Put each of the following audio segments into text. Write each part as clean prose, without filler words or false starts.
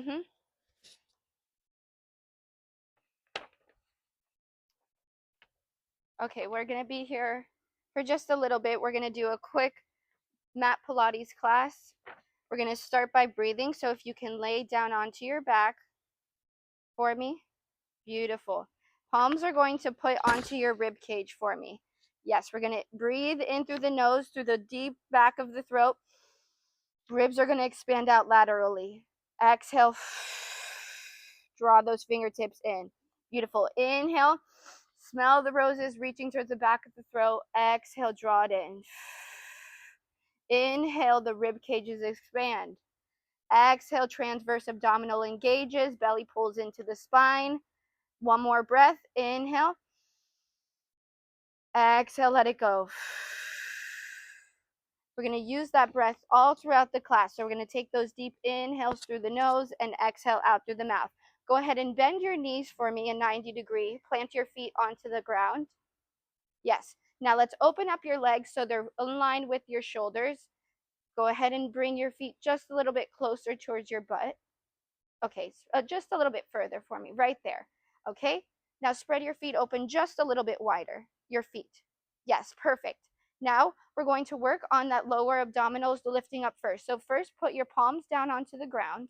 Mm-hmm. Okay, we're gonna be here for just a little bit. We're gonna do a quick mat Pilates class. We're gonna start by breathing. So if you can lay down onto your back for me. Beautiful. Palms are going to put onto your rib cage for me. Yes, we're gonna breathe in through the nose, through the deep back of the throat. Ribs are gonna expand out laterally. Exhale. Draw those fingertips in. Beautiful. Inhale. Smell the roses reaching towards the back of the throat. Exhale, draw it in. Inhale, the rib cages expand. Exhale, transverse abdominal engages, belly pulls into the spine. One more breath. Inhale. Exhale, let it go. We're going to use that breath all throughout the class. So we're going to take those deep inhales through the nose and exhale out through the mouth. Go ahead and bend your knees for me in 90 degree. Plant your feet onto the ground. Yes. Now let's open up your legs so they're in line with your shoulders. Go ahead and bring your feet just a little bit closer towards your butt. Okay, just a little bit further for me, right there. Okay, now spread your feet open just a little bit wider, your feet. Yes, perfect. Now we're going to work on that lower abdominals, the lifting up first. So first put your palms down onto the ground.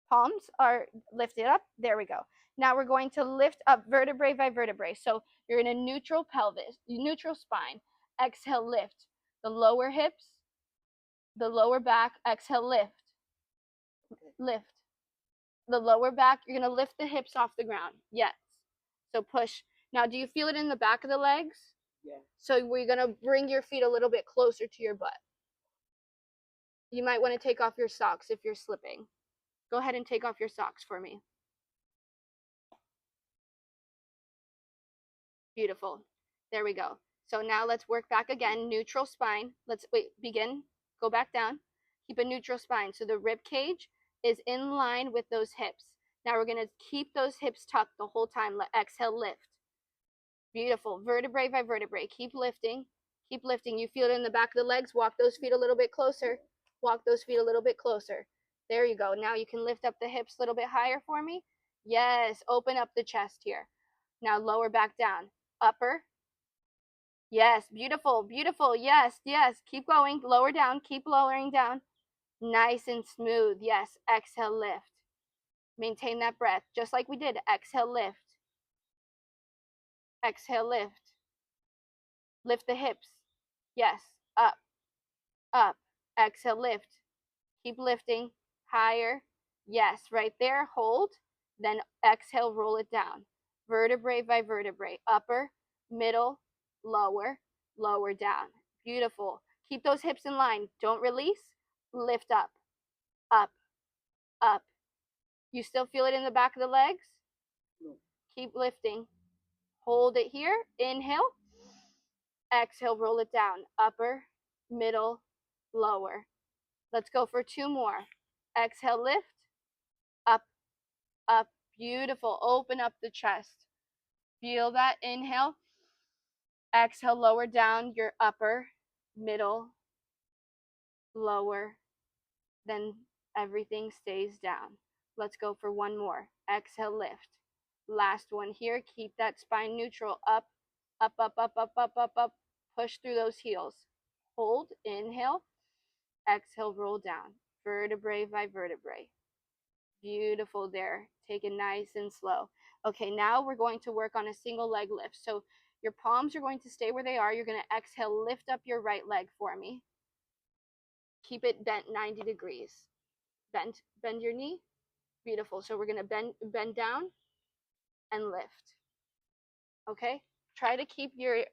Palms are lifted up, there we go. Now we're going to lift up vertebrae by vertebrae. So you're in a neutral pelvis, neutral spine. Exhale, lift the lower hips, the lower back. Exhale, lift, lift the lower back. You're going to lift the hips off the ground. Yes. So push. Now, do you feel it in the back of the legs? Yeah. So we're going to bring your feet a little bit closer to your butt. You might want to take off your socks if you're slipping. Go ahead and take off your socks for me. Beautiful. There we go. So now let's work back again. Neutral spine. Let's begin. Go back down. Keep a neutral spine. So the rib cage is in line with those hips. Now we're going to keep those hips tucked the whole time. Exhale, lift. Beautiful. Vertebrae by vertebrae. Keep lifting. Keep lifting. You feel it in the back of the legs. Walk those feet a little bit closer. Walk those feet a little bit closer. There you go. Now you can lift up the hips a little bit higher for me. Yes. Open up the chest here. Now lower back down. Upper. Yes. Beautiful. Beautiful. Yes. Yes. Keep going. Lower down. Keep lowering down. Nice and smooth. Yes. Exhale, lift. Maintain that breath. Just like we did. Exhale, lift. Exhale, lift. Lift the hips. Yes. Up, up. Exhale, lift. Keep lifting. Higher. Yes, right there. Hold. Then exhale, roll it down. Vertebrae by vertebrae. Upper, middle, lower, lower down. Beautiful. Keep those hips in line. Don't release. Lift up, up, up. You still feel it in the back of the legs? No. Keep lifting. Hold it here. Inhale. Exhale, roll it down. Upper, middle, lower. Let's go for two more. Exhale, lift. Up, up. Beautiful. Open up the chest. Feel that. Inhale. Exhale, lower down your upper, middle, lower. Then everything stays down. Let's go for one more. Exhale, lift. Last one here. Keep that spine neutral. Up, up, up, up, up, up, up, up. Push through those heels. Hold. Inhale. Exhale, roll down. Vertebrae by vertebrae. Beautiful there. Take it nice and slow. Okay, now we're going to work on a single leg lift. So your palms are going to stay where they are. You're going to exhale, lift up your right leg for me. Keep it bent 90 degrees. Bend your knee. Beautiful. So we're going to bend down and lift. Okay? Try to keep your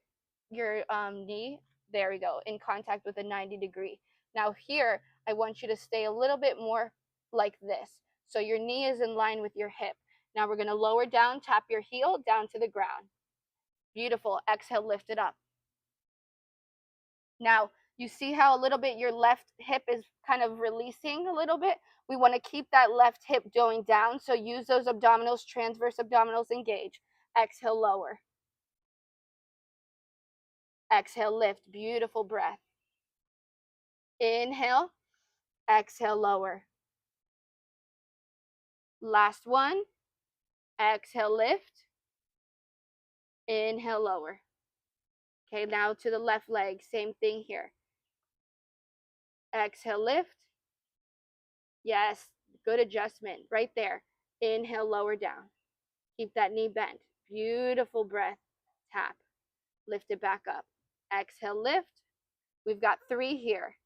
knee, there we go, in contact with a 90 degree. Now here, I want you to stay a little bit more like this. So your knee is in line with your hip. Now we're going to lower down, tap your heel down to the ground. Beautiful. Exhale, lift it up. Now, you see how a little bit your left hip is kind of releasing a little bit? We want to keep that left hip going down. So use those abdominals, transverse abdominals engage. Exhale, lower. Exhale, lift. Beautiful breath. Inhale. Exhale, lower. Last one. Exhale, lift. Inhale, lower. Okay, now to the left leg. Same thing here. Exhale, lift. Yes, good adjustment right there. Inhale, lower down. Keep that knee bent. Beautiful breath. Tap. Lift it back up. Exhale, lift. We've got 3 here.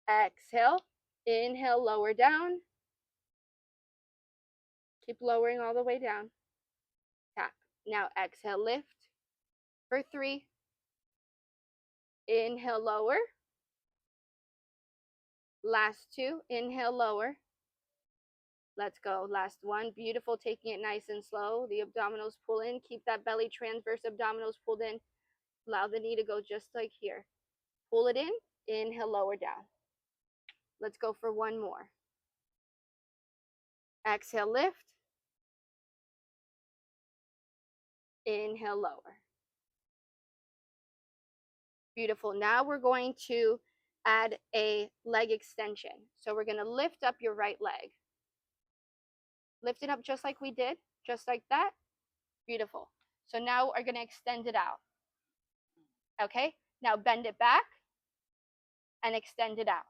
Exhale. Inhale, lower down. Keep lowering all the way down. Tap. Now exhale, lift for 3. Inhale, lower. Last 2. Inhale, lower. Let's go. Last one. Beautiful. Taking it nice and slow. The abdominals pull in. Keep that belly transverse abdominals pulled in. Allow the knee to go just like here. Pull it in. Inhale, lower down. Let's go for one more. Exhale, lift. Inhale, lower. Beautiful. Now we're going to add a leg extension. So we're going to lift up your right leg. Lift it up just like we did, just like that. Beautiful. So now we're going to extend it out. Okay? Now bend it back and extend it out.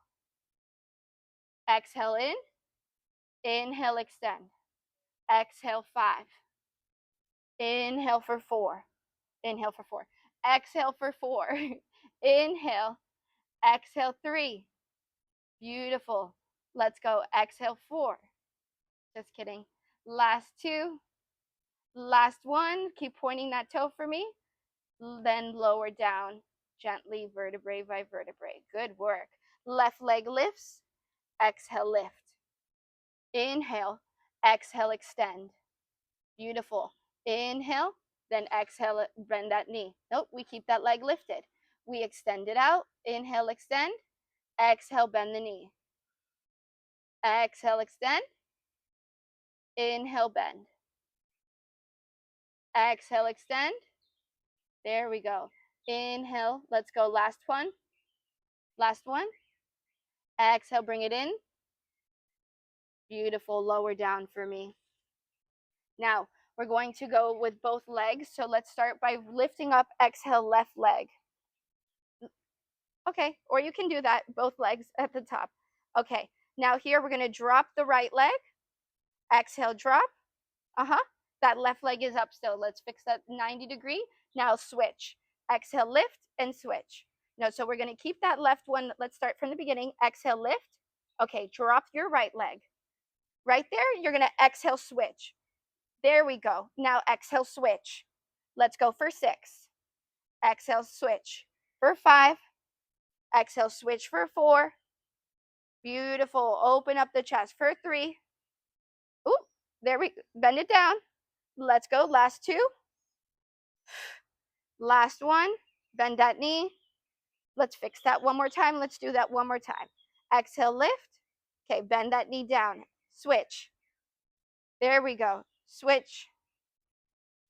Exhale in. Inhale, extend. Exhale, 5. Inhale for 4. Inhale for 4. Exhale for 4. Inhale. Exhale, 3. Beautiful. Let's go. Exhale, 4. Just kidding. Last 2. Last 1. Keep pointing that toe for me. Then lower down gently, vertebrae by vertebrae. Good work. Left leg lifts. Exhale, lift. Inhale. Exhale, extend. Beautiful. Inhale. Then exhale, bend that knee. Nope, we keep that leg lifted. We extend it out. Inhale, extend. Exhale, bend the knee. Exhale, extend. Inhale, bend. Exhale, extend. There we go. Inhale. Let's go. Last one. Last one. Exhale, bring it in. Beautiful. Lower down for me. Now, we're going to go with both legs. So let's start by lifting up. Exhale, left leg. Okay, or you can do that, both legs at the top. Okay, now here we're going to drop the right leg. Exhale, drop. That left leg is up still. Let's fix that 90 degree. Now switch. Exhale, lift and switch. No, so we're going to keep that left one. Let's start from the beginning. Exhale, lift. Okay, drop your right leg. Right there, you're going to exhale, switch. There we go. Now exhale, switch. Let's go for 6. Exhale, switch for 5. Exhale, switch for 4. Beautiful. Open up the chest for 3. Ooh, there we bend it down. Let's go. Last 2. Last one. Bend that knee. Let's fix that one more time. Let's do that one more time. Exhale, lift. Okay, bend that knee down. Switch. There we go. Switch.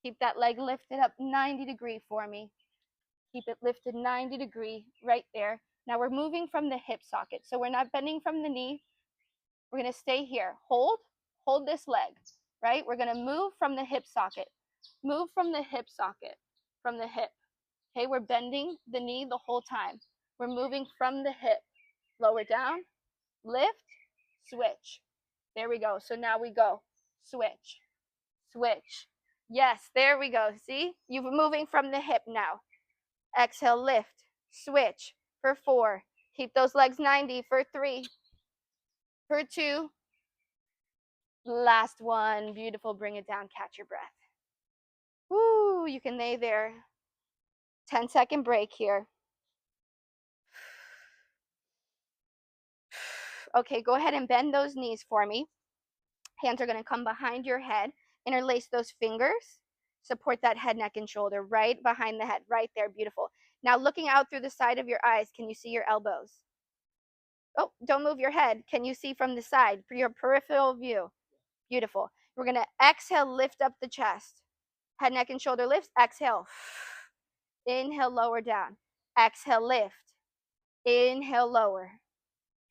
Keep that leg lifted up 90 degree for me. Keep it lifted 90 degree right there. Now we're moving from the hip socket. So we're not bending from the knee. We're going to stay here. Hold this leg, right? We're going to move from the hip socket. Move from the hip socket, from the hip. Okay, we're bending the knee the whole time. We're moving from the hip. Lower down, lift, switch. There we go. So now we go. Switch, switch. Yes, there we go. See? You're moving from the hip now. Exhale, lift, switch for 4. Keep those legs 90 for 3, for 2. Last one. Beautiful. Bring it down. Catch your breath. Woo, you can lay there. 10-second break here. Okay, go ahead and bend those knees for me. Hands are going to come behind your head. Interlace those fingers. Support that head, neck, and shoulder right behind the head. Right there. Beautiful. Now looking out through the side of your eyes, can you see your elbows? Oh, don't move your head. Can you see from the side for your peripheral view? Beautiful. We're going to exhale, lift up the chest. Head, neck, and shoulder lifts. Exhale. Inhale, lower down. Exhale, lift. Inhale, lower.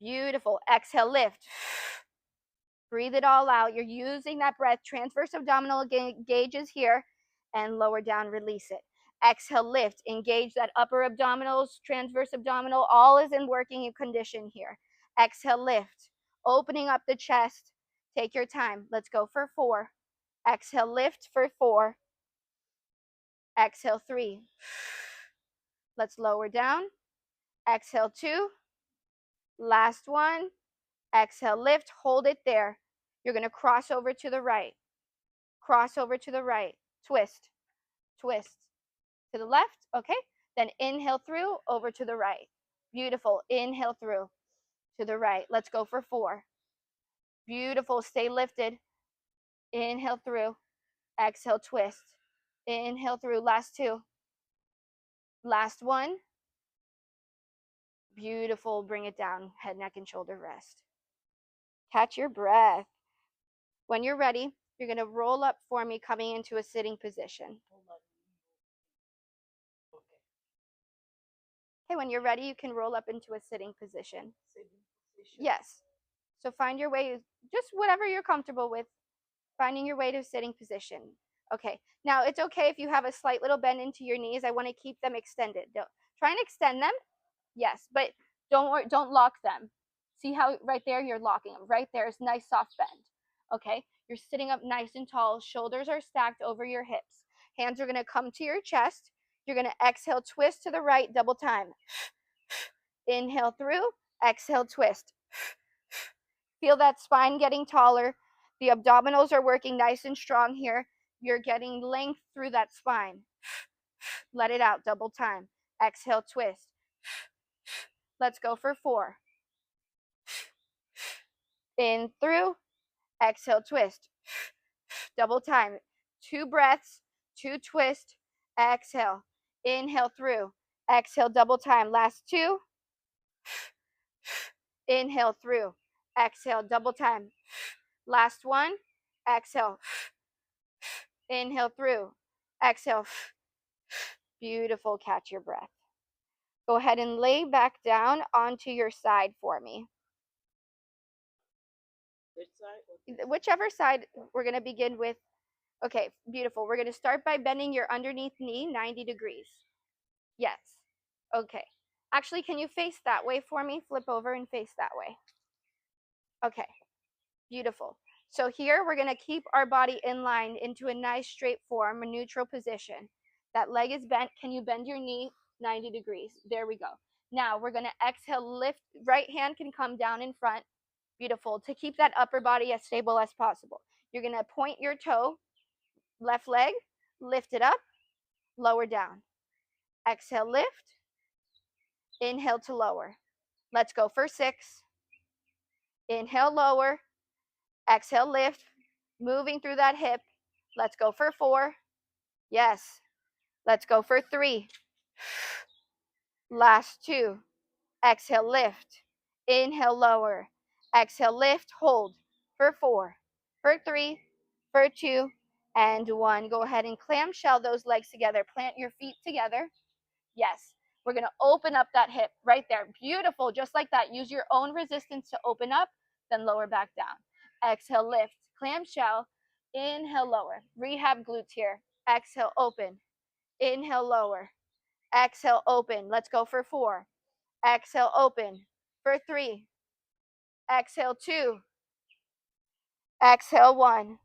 Beautiful. Exhale, lift. Breathe it all out. You're using that breath. Transverse abdominal gauges here, and lower down, release it. Exhale, lift. Engage that upper abdominals, transverse abdominal. All is in working condition here. Exhale, lift. Opening up the chest. Take your time. Let's go for 4. Exhale, lift for 4. Exhale, 3. Let's lower down. Exhale, 2. Last one. Exhale, lift. Hold it there. You're going to cross over to the right. Cross over to the right. Twist. Twist. To the left. Okay. Then inhale through, over to the right. Beautiful. Inhale through to the right. Let's go for 4. Beautiful. Stay lifted. Inhale through. Exhale, twist. Inhale through. Last 2. Last one. Beautiful. Bring it down. Head, neck, and shoulder rest. Catch your breath. When you're ready, you're going to roll up for me, coming into a sitting position. Okay, when you're ready, you can roll up into a sitting position. Yes. So find your way, just whatever you're comfortable with, finding your way to a sitting position. Okay. Now, it's okay if you have a slight little bend into your knees. I want to keep them extended. Try and extend them. Yes, but don't lock them. See how right there you're locking them. Right there is nice soft bend. Okay? You're sitting up nice and tall. Shoulders are stacked over your hips. Hands are going to come to your chest. You're going to exhale, twist to the right, double time. Inhale through, exhale, twist. Feel that spine getting taller. The abdominals are working nice and strong here. You're getting length through that spine. Let it out, double time. Exhale, twist. Let's go for 4. In through, exhale, twist. Double time. 2 breaths, 2 twist, exhale. Inhale through, exhale, double time. Last 2. Inhale through, exhale, double time. Last one, exhale. Inhale through, exhale. Beautiful. Catch your breath. Go ahead and lay back down onto your side for me. Which side? Whichever side we're going to begin with. Okay, beautiful. We're going to start by bending your underneath knee 90 degrees. Yes. Okay. Actually, can you face that way for me? Flip over and face that way. Okay. Beautiful. So here we're going to keep our body in line into a nice straight form, a neutral position. That leg is bent. Can you bend your knee 90 degrees? There we go. Now we're going to exhale, lift. Right hand can come down in front. Beautiful. To keep that upper body as stable as possible. You're going to point your toe, left leg, lift it up, lower down. Exhale, lift. Inhale to lower. Let's go for 6. Inhale, lower. Exhale, lift. Moving through that hip. Let's go for 4. Yes. Let's go for 3. Last 2. Exhale, lift. Inhale, lower. Exhale, lift. Hold for 4, for 3, for 2, and 1. Go ahead and clamshell those legs together. Plant your feet together. Yes. We're going to open up that hip right there. Beautiful. Just like that. Use your own resistance to open up, then lower back down. Exhale, lift. Clamshell. Inhale, lower. Rehab glutes here. Exhale, open. Inhale, lower. Exhale, open. Let's go for 4. Exhale, open. For 3. Exhale, 2. Exhale, 1.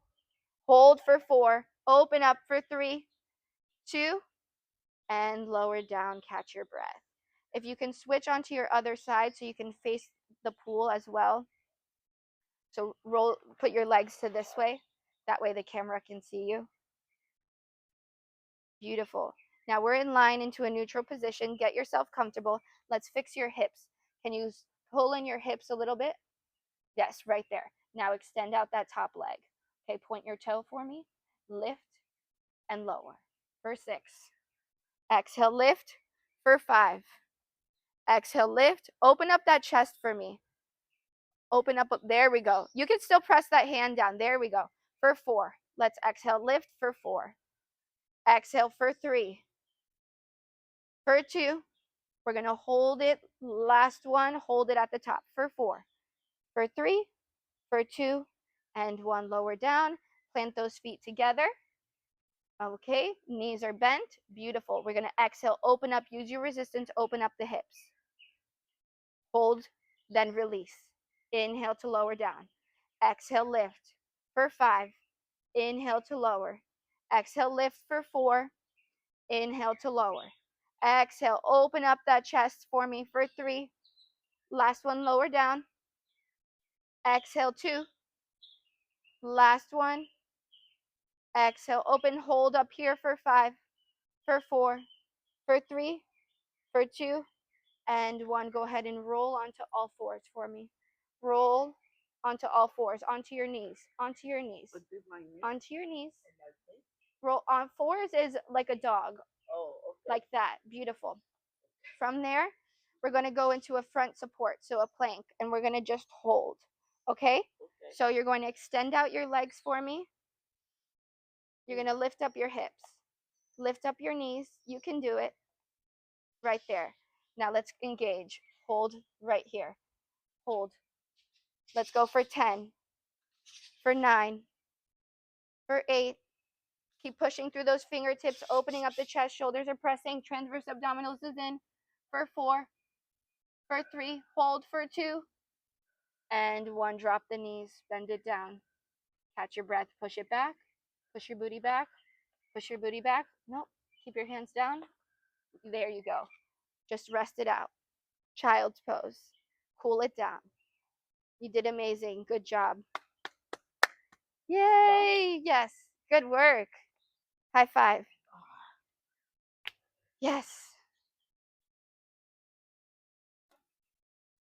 Hold for 4. Open up for 3, 2, and lower down. Catch your breath. If you can switch onto your other side so you can face the pool as well. So put your legs to this way. That way the camera can see you. Beautiful. Now we're in line into a neutral position. Get yourself comfortable. Let's fix your hips. Can you pull in your hips a little bit? Yes, right there. Now extend out that top leg. Okay, point your toe for me. Lift and lower for 6. Exhale, lift for 5. Exhale, lift. Open up that chest for me. Open up. There we go. You can still press that hand down. There we go. For 4. Let's exhale, lift for 4. Exhale for 3. For 2. We're going to hold it. Last one. Hold it at the top for 4. For 3. For 2. and one lower down. Plant those feet together. Okay, knees are bent. Beautiful. We're going to exhale, open up, use your resistance, open up the hips. Hold, then release. Inhale to lower down. Exhale, lift for 5. Inhale to lower. Exhale, lift for 4. Inhale to lower. Exhale, open up that chest for me for 3. Last one, lower down. Exhale, 2. Last one. Exhale, open, hold up here for 5, for 4, for 3, for 2, and 1. Go ahead and roll onto all fours for me. Roll onto all fours, onto your knees, onto your knees, onto your knees. Roll on fours is like a dog. Oh, okay. Like that. Beautiful. From there, we're going to go into a front support, so a plank, and we're going to just hold. Okay? So you're going to extend out your legs for me. You're going to lift up your hips. Lift up your knees. You can do it. Right there. Now let's engage. Hold right here. Hold. Let's go for 10, for 9, for 8. Keep pushing through those fingertips, opening up the chest. Shoulders are pressing. Transverse abdominals is in. For 4, for 3. Hold for 2. And 1. Drop the knees. Bend it down. Catch your breath. Push it back. Push your booty back. Push your booty back. Nope. Keep your hands down. There you go. Just rest it out. Child's pose. Cool it down. You did amazing. Good job. Yay. Yes. Good work. High five. Yes.